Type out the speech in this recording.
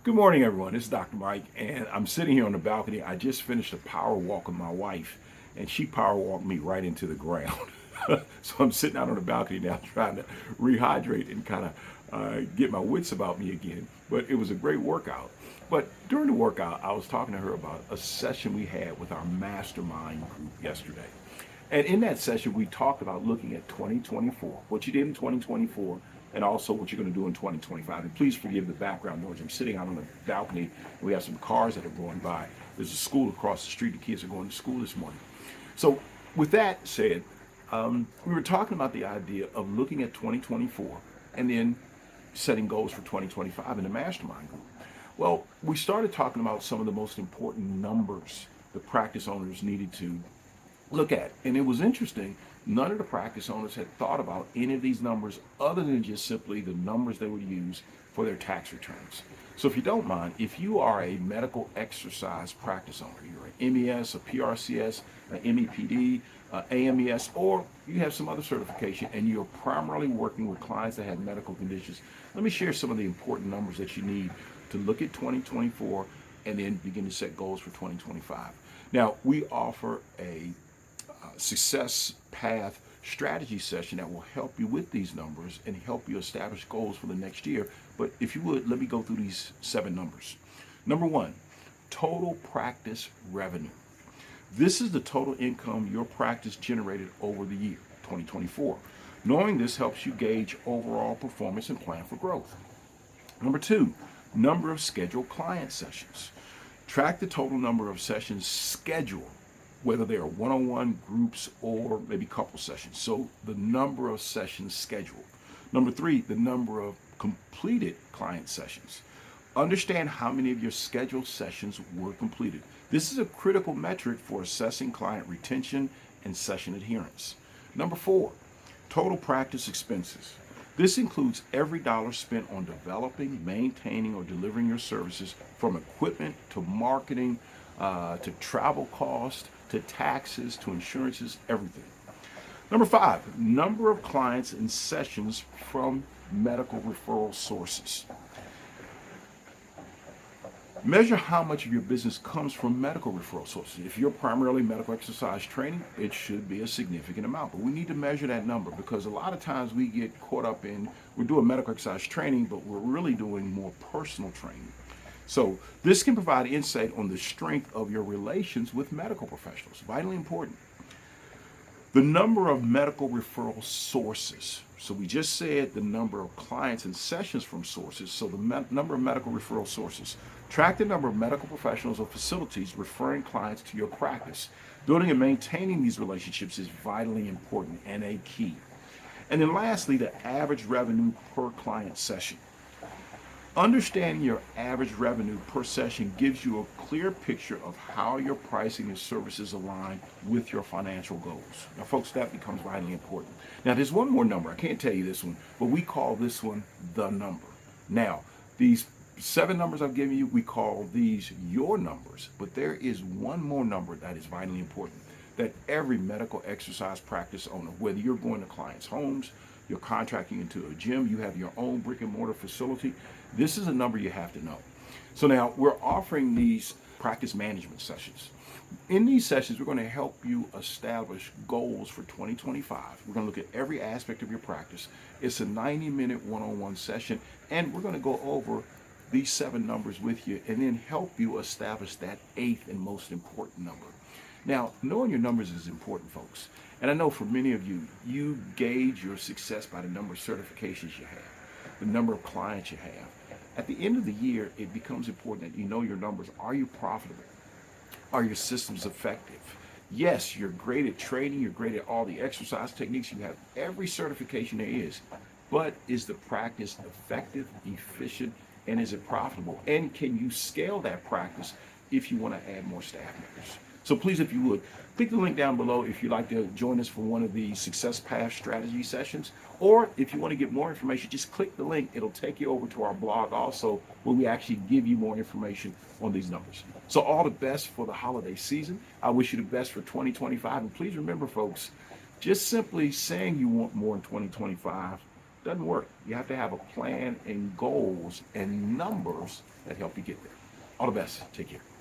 Good morning, everyone. This is Dr. Mike, and I'm sitting here on the balcony. I just finished a power walk with my wife, and she power walked me right into the ground. So I'm sitting out on the balcony now trying to rehydrate and kind of get my wits about me again. But it was a great workout. But during the workout, I was talking to her about a session we had with our mastermind group yesterday. And in that session, we talked about looking at 2024, what you did in 2024, and also what you're going to do in 2025. And please forgive the background noise. I'm sitting out on the balcony, and we have some cars that are going by. There's a school across the street. The kids are going to school this morning. So, with that said, we were talking about the idea of looking at 2024 and then setting goals for 2025 in the mastermind group. Well, we started talking about some of the most important numbers the practice owners needed to look at. And it was interesting. None of the practice owners had thought about any of these numbers other than just simply the numbers they would use for their tax returns. So if you don't mind, if you are a medical exercise practice owner, you're an MES, a PRCS, an MEPD, AMES, or you have some other certification and you're primarily working with clients that have medical conditions, let me share some of the important numbers that you need to look at 2024 and then begin to set goals for 2025. Now, we offer a success path strategy session that will help you with these numbers and help you establish goals for the next year. But if you would, let me go through these 7 numbers. Number 1, total practice revenue. This is the total income your practice generated over the year, 2024. Knowing this helps you gauge overall performance and plan for growth. Number 2, number of scheduled client sessions. Track the total number of sessions scheduled, whether they are one-on-one groups or maybe couple sessions. So the number of sessions scheduled. Number 3, the number of completed client sessions. Understand how many of your scheduled sessions were completed. This is a critical metric for assessing client retention and session adherence. Number 4, total practice expenses. This includes every dollar spent on developing, maintaining, or delivering your services, from equipment to marketing, to travel costs, to taxes, to insurances, everything. Number 5, number of clients and sessions from medical referral sources. Measure how much of your business comes from medical referral sources. If you're primarily medical exercise training, it should be a significant amount. But we need to measure that number, because a lot of times we get caught up in, we're doing medical exercise training, but we're really doing more personal training. So this can provide insight on the strength of your relations with medical professionals. Vitally important. The number of medical referral sources. So we just said the number of clients and sessions from sources. So the number of medical referral sources. Track the number of medical professionals or facilities referring clients to your practice. Building and maintaining these relationships is vitally important and a key. And then lastly, the average revenue per client session. Understanding your average revenue per session gives you a clear picture of how your pricing and services align with your financial goals. Now, folks, that becomes vitally important. Now, there's one more number. I can't tell you this one, but we call this one the number. Now, these 7 numbers I've given you, we call these your numbers, but there is one more number that is vitally important, that every medical exercise practice owner, whether you're going to clients' homes, you're contracting into a gym, you have your own brick and mortar facility, this is a number you have to know. So now we're offering these practice management sessions. In these sessions, we're going to help you establish goals for 2025. We're going to look at every aspect of your practice. It's a 90-minute one-on-one session, and we're going to go over these 7 numbers with you and then help you establish that 8th and most important number. Now, knowing your numbers is important, folks. And I know for many of you, you gauge your success by the number of certifications you have, the number of clients you have. At the end of the year, it becomes important that you know your numbers. Are you profitable? Are your systems effective? Yes, you're great at training, you're great at all the exercise techniques, you have every certification there is, but is the practice effective, efficient, and is it profitable? And can you scale that practice if you want to add more staff members? So please, if you would, click the link down below if you'd like to join us for one of the Success Path strategy sessions. Or if you want to get more information, just click the link. It'll take you over to our blog also, where we actually give you more information on these numbers. So all the best for the holiday season. I wish you the best for 2025. And please remember, folks, just simply saying you want more in 2025 Doesn't work. You have to have a plan and goals and numbers that help you get there. All the best. Take care.